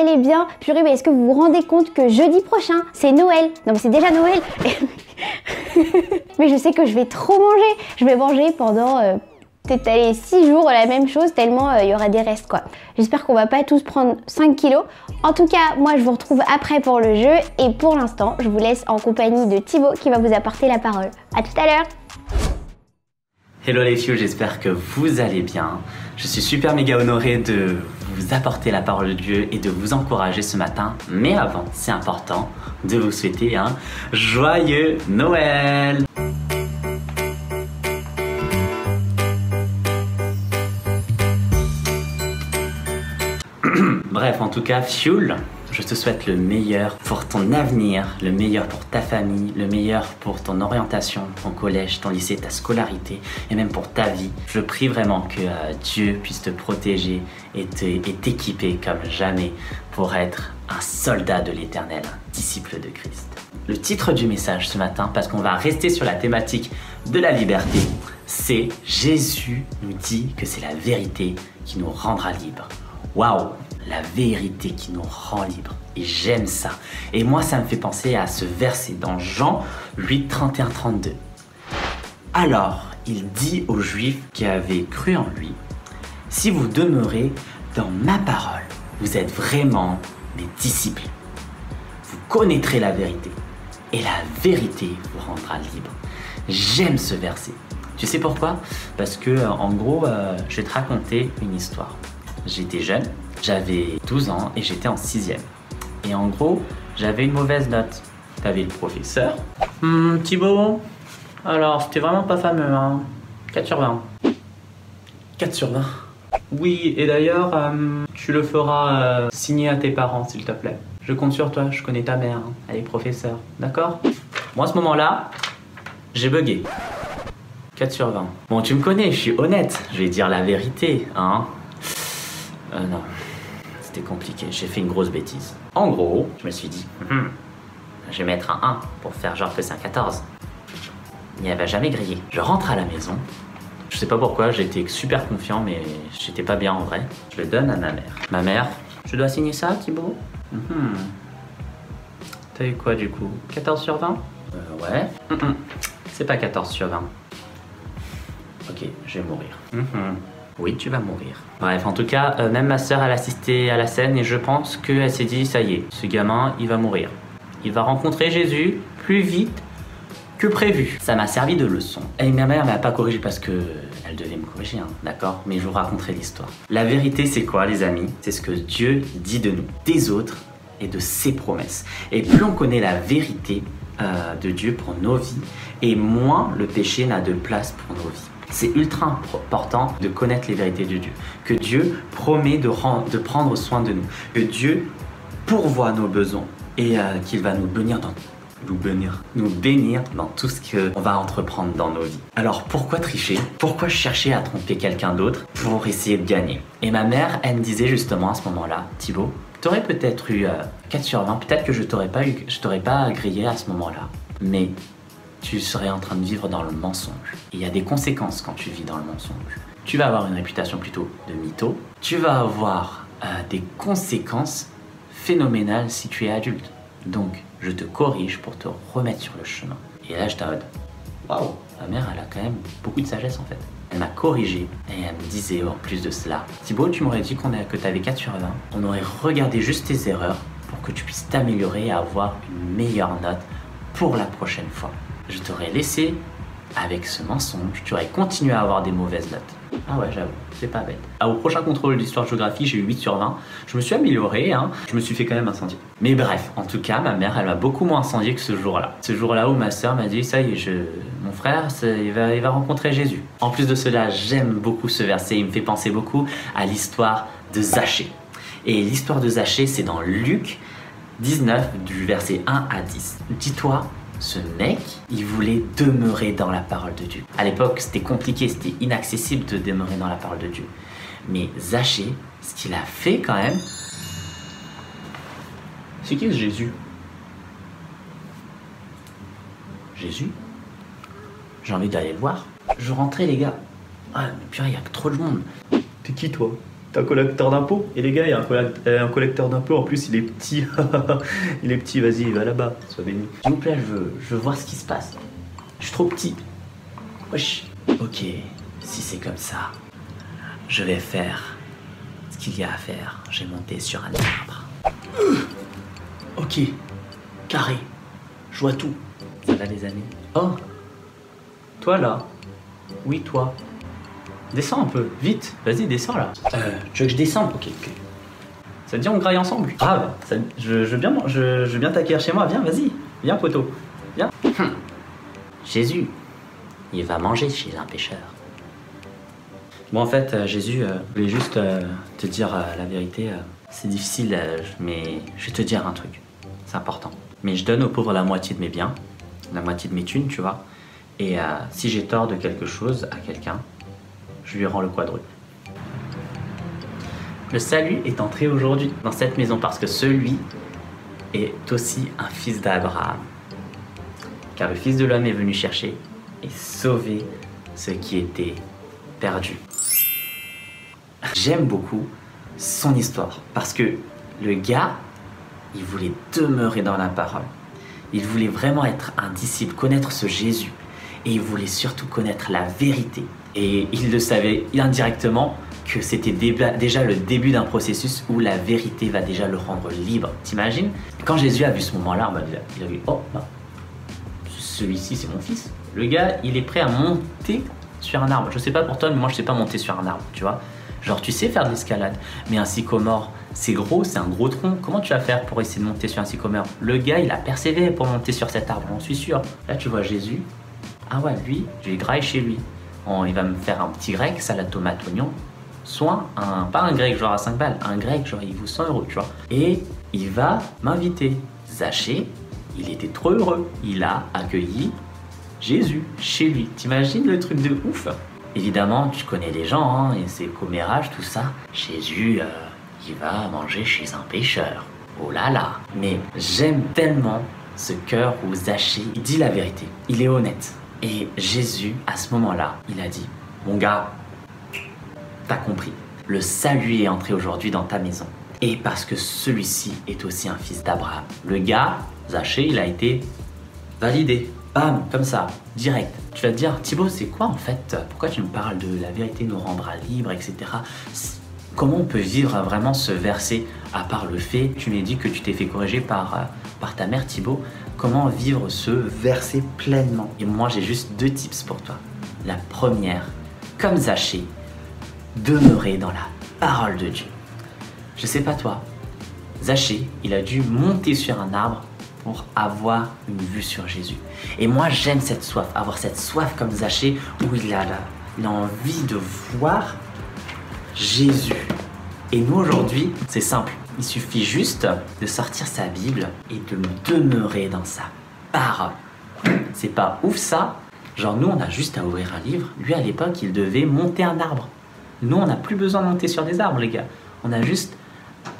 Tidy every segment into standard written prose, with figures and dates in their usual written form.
allez bien. Purée, mais est-ce que vous vous rendez compte que jeudi prochain, c'est Noël? Non mais c'est déjà Noël. Mais je sais que je vais trop manger. Je vais manger pendant peut-être aller 6 jours la même chose tellement il y aura des restes quoi. J'espère qu'on va pas tous prendre 5 kilos. En tout cas, moi je vous retrouve après pour le jeu et pour l'instant, je vous laisse en compagnie de Thibaut qui va vous apporter la parole. À tout à l'heure. Hello les filles, j'espère que vous allez bien. Je suis super méga honoré de vous apporter la parole de Dieu et de vous encourager ce matin. Mais avant, c'est important de vous souhaiter un joyeux Noël. Bref, en tout cas, Fuel, je te souhaite le meilleur pour ton avenir, le meilleur pour ta famille, le meilleur pour ton orientation, ton collège, ton lycée, ta scolarité et même pour ta vie. Je prie vraiment que Dieu puisse te protéger et t'équiper comme jamais pour être un soldat de l'Éternel, un disciple de Christ. Le titre du message ce matin, parce qu'on va rester sur la thématique de la liberté, c'est « Jésus nous dit que c'est la vérité qui nous rendra libres ». Waouh, la vérité qui nous rend libres. Et j'aime ça. Et moi, ça me fait penser à ce verset dans Jean 8, 31, 32. Alors, il dit aux Juifs qui avaient cru en lui, « Si vous demeurez dans ma parole, vous êtes vraiment mes disciples. Vous connaîtrez la vérité, et la vérité vous rendra libre. » J'aime ce verset. Tu sais pourquoi? Parce que, en gros, je vais te raconter une histoire. J'étais jeune, j'avais 12 ans et j'étais en 6e. Et en gros, j'avais une mauvaise note. T'avais le professeur. Thibaut, alors c'était vraiment pas fameux, hein. 4 sur 20. 4 sur 20. Oui, et d'ailleurs, tu le feras signer à tes parents, s'il te plaît. Je compte sur toi, je connais ta mère, hein. Elle est professeure, d'accord? Moi, à ce moment-là, j'ai bugué. 4 sur 20. Bon, tu me connais, je suis honnête, je vais dire la vérité, hein. Non, c'était compliqué, j'ai fait une grosse bêtise. En gros, je me suis dit, je vais mettre un 1 pour faire genre que c'est un 14. Il n'y avait jamais grillé. Je rentre à la maison, je sais pas pourquoi, j'étais super confiant, mais j'étais pas bien en vrai. Je le donne à ma mère. Ma mère, je dois signer ça, Thibaut? T'as eu quoi du coup? 14 sur 20? Ouais. C'est pas 14 sur 20. Ok, je vais mourir. Oui, tu vas mourir. Bref, en tout cas, même ma soeur, elle a assisté à la scène et je pense qu'elle s'est dit, ça y est, ce gamin, il va mourir. Il va rencontrer Jésus plus vite que prévu. Ça m'a servi de leçon. Et ma mère m'a pas corrigé parce que elle devait me corriger, hein, d'accord? Mais je vous raconterai l'histoire. La vérité, c'est quoi, les amis? C'est ce que Dieu dit de nous, des autres et de ses promesses. Et plus on connaît la vérité de Dieu pour nos vies, et moins le péché n'a de place pour nos vies. C'est ultra important de connaître les vérités de Dieu, que Dieu promet de prendre soin de nous, que Dieu pourvoit nos besoins et qu'il va nous bénir dans tout ce qu'on va entreprendre dans nos vies. Alors pourquoi tricher? Pourquoi chercher à tromper quelqu'un d'autre pour essayer de gagner? Et ma mère, elle me disait justement à ce moment-là, Thibaut, tu aurais peut-être eu 4 sur 20, peut-être que je t'aurais pas grillé à ce moment-là, mais tu serais en train de vivre dans le mensonge. Et il y a des conséquences quand tu vis dans le mensonge. Tu vas avoir une réputation plutôt de mytho. Tu vas avoir des conséquences phénoménales si tu es adulte. Donc, je te corrige pour te remettre sur le chemin. Et là, je t'arrête. Waouh, ma mère, elle a quand même beaucoup de sagesse en fait. Elle m'a corrigé et elle me disait en plus de cela, Thibaut, tu m'aurais dit que tu avais 4 sur 20. On aurait regardé juste tes erreurs pour que tu puisses t'améliorer et avoir une meilleure note pour la prochaine fois. Je t'aurais laissé avec ce mensonge, tu aurais continué à avoir des mauvaises notes. Ah ouais, j'avoue, c'est pas bête. Au prochain contrôle d'histoire-géographie, j'ai eu 8 sur 20. Je me suis amélioré, hein. Je me suis fait quand même incendier. Mais bref, en tout cas, ma mère, elle m'a beaucoup moins incendié que ce jour-là. Ce jour-là où ma soeur m'a dit, ça y est, mon frère, il va rencontrer Jésus. En plus de cela, j'aime beaucoup ce verset. Il me fait penser beaucoup à l'histoire de Zachée. Et l'histoire de Zachée, c'est dans Luc 19, du verset 1 à 10. Dis-toi, ce mec, il voulait demeurer dans la parole de Dieu. À l'époque, c'était compliqué, c'était inaccessible de demeurer dans la parole de Dieu. Mais Zachée, ce qu'il a fait quand même... C'est qui ce Jésus? Jésus? J'ai envie d'aller le voir. Je rentrais les gars. Ah mais purée, il y a trop de monde. T'es qui toi? un collecteur d'impôts. Et les gars, il y a un collecteur d'impôts. En plus, il est petit. Il est petit, vas-y, va là-bas. Sois béni. S'il vous plaît, je veux voir ce qui se passe. Je suis trop petit. Wesh. Ok, si c'est comme ça, je vais faire ce qu'il y a à faire. Je vais monter sur un arbre. Ok, carré. Je vois tout. Ça va, les amis? Oh, toi là. Oui, toi. Descends un peu, vite. Vas-y, descends là. Tu veux que je descende? Ok. Ça te dit on graille ensemble? Ah, je veux bien t'accueillir chez moi. Viens, vas-y. Viens, poteau. Viens. Jésus, il va manger chez un pêcheur. Bon, en fait, Jésus, je voulais juste te dire la vérité. C'est difficile, mais je vais te dire un truc. C'est important. Mais je donne aux pauvres la moitié de mes biens, la moitié de mes thunes, tu vois. Et si j'ai tort de quelque chose à quelqu'un, je lui rends le quadruple. Le salut est entré aujourd'hui dans cette maison parce que celui est aussi un fils d'Abraham. Car le Fils de l'homme est venu chercher et sauver ce qui était perdu. J'aime beaucoup son histoire parce que le gars, il voulait demeurer dans la parole. Il voulait vraiment être un disciple, connaître ce Jésus. Et il voulait surtout connaître la vérité. Et il le savait indirectement que c'était déjà le début d'un processus où la vérité va déjà le rendre libre. T'imagines? Quand Jésus a vu ce moment-là, il a vu, oh, bah, celui-ci c'est mon fils. Le gars, il est prêt à monter sur un arbre. Je sais pas pour toi, mais moi je sais pas monter sur un arbre, tu vois. Genre tu sais faire de l'escalade, mais un sycomore, c'est gros, c'est un gros tronc. Comment tu vas faire pour essayer de monter sur un sycomore? Le gars, il a persévéré pour monter sur cet arbre, j'en suis sûr. Là tu vois Jésus. Ah ouais, lui, je vais grailler chez lui. Il va me faire un petit grec, salade tomate oignon. Soit pas un grec genre à 5 balles, un grec genre il vaut 100 €, tu vois. Et il va m'inviter. Zachée, il était trop heureux. Il a accueilli Jésus chez lui. T'imagines le truc de ouf? Évidemment, tu connais les gens, hein, et ses commérages, tout ça. Jésus, il va manger chez un pêcheur. Oh là là. Mais j'aime tellement ce cœur où Zachée, il dit la vérité. Il est honnête. Et Jésus, à ce moment-là, il a dit, mon gars, t'as compris. Le salut est entré aujourd'hui dans ta maison. Et parce que celui-ci est aussi un fils d'Abraham. Le gars, Zachée, il a été validé. Bam, comme ça, direct. Tu vas te dire, Thibaut, c'est quoi en fait? Pourquoi tu me parles de la vérité nous rendra libres, etc. Comment on peut vivre vraiment ce verset, à part le fait, tu m'as dit que tu t'es fait corriger par ta mère, Thibaut. Comment vivre ce verset pleinement? Et moi, j'ai juste 2 tips pour toi. La première, comme Zachée, demeurer dans la parole de Dieu. Je sais pas toi, Zachée, il a dû monter sur un arbre pour avoir une vue sur Jésus. Et moi, j'aime cette soif, avoir cette soif comme Zachée, où il a envie de voir Jésus. Et nous, aujourd'hui, c'est simple. Il suffit juste de sortir sa Bible et de demeurer dans sa parole. C'est pas ouf ça? Genre nous, on a juste à ouvrir un livre. Lui, à l'époque, il devait monter un arbre. Nous, on n'a plus besoin de monter sur des arbres, les gars. On a juste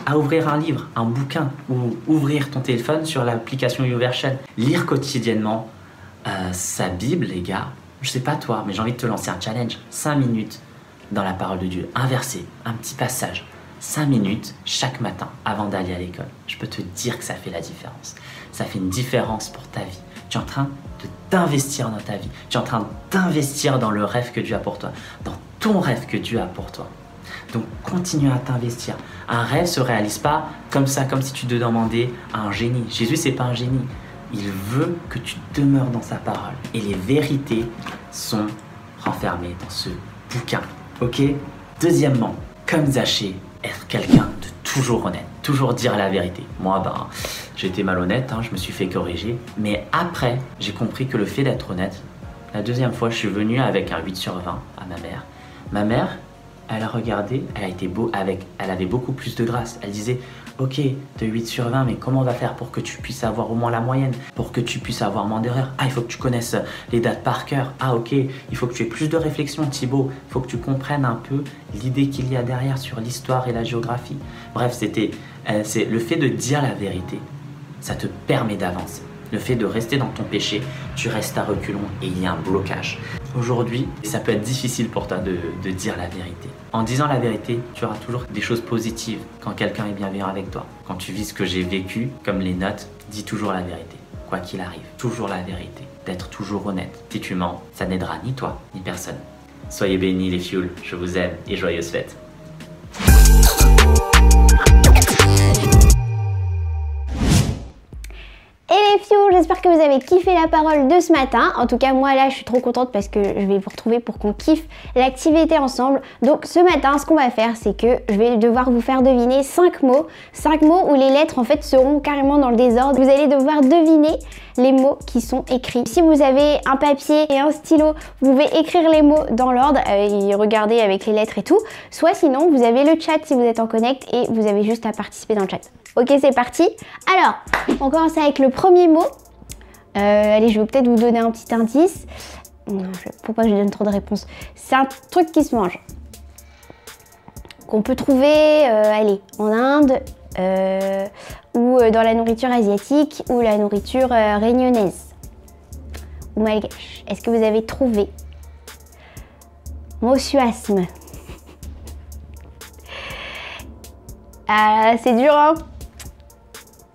à ouvrir un livre, un bouquin, ou ouvrir ton téléphone sur l'application YouVersion. Lire quotidiennement sa Bible, les gars. Je sais pas toi, mais j'ai envie de te lancer un challenge. 5 minutes dans la parole de Dieu. Un verset, un petit passage. 5 minutes chaque matin avant d'aller à l'école. Je peux te dire que ça fait la différence. Ça fait une différence pour ta vie. Tu es en train de t'investir dans ta vie. Tu es en train d'investir dans le rêve que Dieu a pour toi. Dans ton rêve que Dieu a pour toi. Donc continue à t'investir. Un rêve se réalise pas comme ça, comme si tu demandais à un génie. Jésus, c'est pas un génie. Il veut que tu demeures dans sa parole. Et les vérités sont renfermées dans ce bouquin. Ok? Deuxièmement, comme Zachée, être quelqu'un de toujours honnête, toujours dire la vérité. Moi, j'étais malhonnête, hein, je me suis fait corriger. Mais après, j'ai compris que le fait d'être honnête, la deuxième fois, je suis venu avec un 8 sur 20 à ma mère. Ma mère, elle a regardé, elle avait beaucoup plus de grâce. Elle disait, ok, de 8 sur 20, mais comment on va faire pour que tu puisses avoir au moins la moyenne, pour que tu puisses avoir moins d'erreurs? Ah, il faut que tu connaisses les dates par cœur. Ah, ok, il faut que tu aies plus de réflexion, Thibaut. Il faut que tu comprennes un peu l'idée qu'il y a derrière sur l'histoire et la géographie. Bref, c'est le fait de dire la vérité, ça te permet d'avancer. Le fait de rester dans ton péché, tu restes à reculons et il y a un blocage. Aujourd'hui, ça peut être difficile pour toi de dire la vérité. En disant la vérité, tu auras toujours des choses positives quand quelqu'un est bienveillant avec toi. Quand tu vis ce que j'ai vécu, comme les notes, dis toujours la vérité. Quoi qu'il arrive, toujours la vérité. D'être toujours honnête. Si tu mens, ça n'aidera ni toi, ni personne. Soyez bénis les fioles, je vous aime et joyeuses fêtes. Et les fioles, j'espère que vous avez kiffé la parole de ce matin. En tout cas, moi là, je suis trop contente parce que je vais vous retrouver pour qu'on kiffe l'activité ensemble. Donc ce matin, ce qu'on va faire, c'est que je vais devoir vous faire deviner 5 mots. 5 mots où les lettres en fait seront carrément dans le désordre. Vous allez devoir deviner les mots qui sont écrits. Si vous avez un papier et un stylo, vous pouvez écrire les mots dans l'ordre et regarder avec les lettres et tout. Soit sinon, vous avez le chat si vous êtes en connect et vous avez juste à participer dans le chat. Ok, c'est parti. Alors, on commence avec le premier mot. Allez, je vais peut-être vous donner un petit indice. Pourquoi je donne trop de réponses? C'est un truc qui se mange. Qu'on peut trouver, allez, en Inde, ou dans la nourriture asiatique, ou la nourriture réunionnaise, ou malgache. Est-ce que vous avez trouvé? Mossuasme. Ah, c'est dur, hein?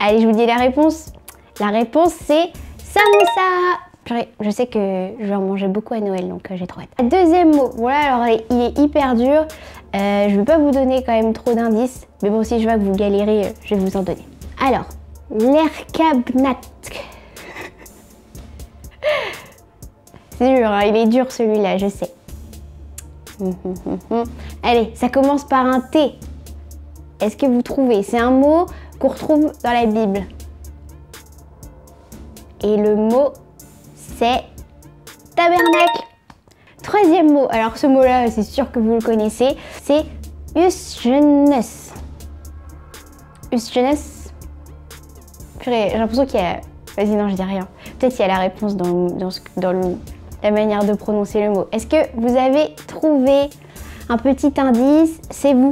Allez, je vous dis la réponse. La réponse, c'est samosa. Je sais que je vais en manger beaucoup à Noël, donc j'ai trop hâte. Deuxième mot. Voilà, alors il est hyper dur. Je ne vais pas vous donner quand même trop d'indices. Mais bon, si je vois que vous galérez, je vais vous en donner. Alors, l'erkabnatk. C'est dur, hein, il est dur celui-là, je sais. Allez, ça commence par un T. Est-ce que vous trouvez? C'est un mot qu'on retrouve dans la Bible. Et le mot, c'est tabernacle. Troisième mot, alors ce mot-là, c'est sûr que vous le connaissez, c'est usgenes. Usgenes. Purée, j'ai l'impression qu'il y a... Vas-y, non, je dis rien. Peut-être qu'il y a la réponse dans la manière de prononcer le mot. Est-ce que vous avez trouvé un petit indice? C'est vous.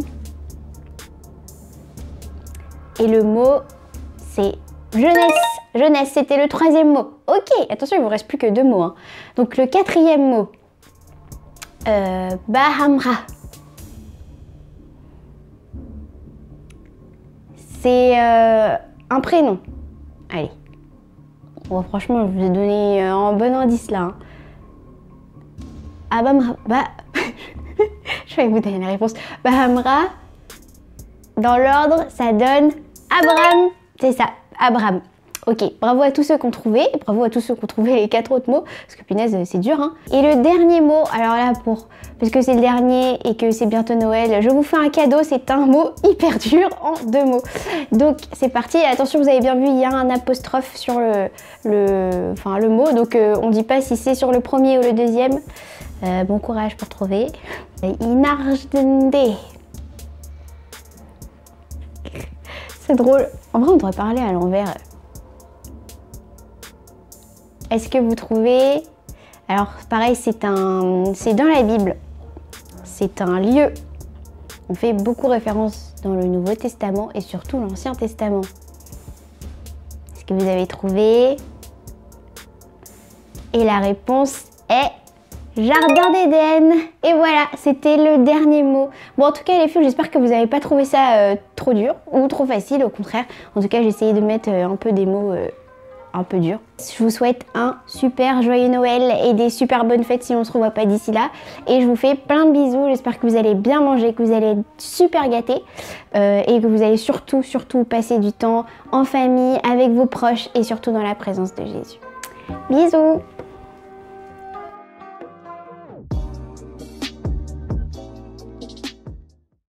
Et le mot, c'est jeunesse. Jeunesse, c'était le troisième mot. Ok, attention, il vous reste plus que 2 mots. Hein. Donc le quatrième mot, Bahamra. C'est un prénom. Allez. Bon, franchement, je vous ai donné un bon indice là. Hein. Abamra. Je vais vous donner la réponse. Bahamra. Dans l'ordre, ça donne Abraham. C'est ça, Abraham. Ok, bravo à tous ceux qui ont trouvé. Bravo à tous ceux qui ont trouvé les 4 autres mots. Parce que punaise, c'est dur. Hein. Et le dernier mot, alors là, parce que c'est le dernier et que c'est bientôt Noël, je vous fais un cadeau. C'est un mot hyper dur en 2 mots. Donc, c'est parti. Attention, vous avez bien vu, il y a un apostrophe sur le mot. Donc, on ne dit pas si c'est sur le premier ou le deuxième. Bon courage pour trouver. Inarjende. C'est drôle. En vrai, on devrait parler à l'envers. Est-ce que vous trouvez... Alors, pareil, c'est dans la Bible. C'est un lieu. On fait beaucoup référence dans le Nouveau Testament et surtout l'Ancien Testament. Est-ce que vous avez trouvé? Et la réponse est... Jardin d'Éden. Et voilà, c'était le dernier mot. Bon, en tout cas les filles, j'espère que vous n'avez pas trouvé ça trop dur ou trop facile, au contraire. En tout cas, j'ai essayé de mettre un peu des mots un peu durs. Je vous souhaite un super joyeux Noël et des super bonnes fêtes si on se revoit pas d'ici là. Et je vous fais plein de bisous. J'espère que vous allez bien manger, que vous allez être super gâtés et que vous allez surtout passer du temps en famille, avec vos proches et surtout dans la présence de Jésus. Bisous.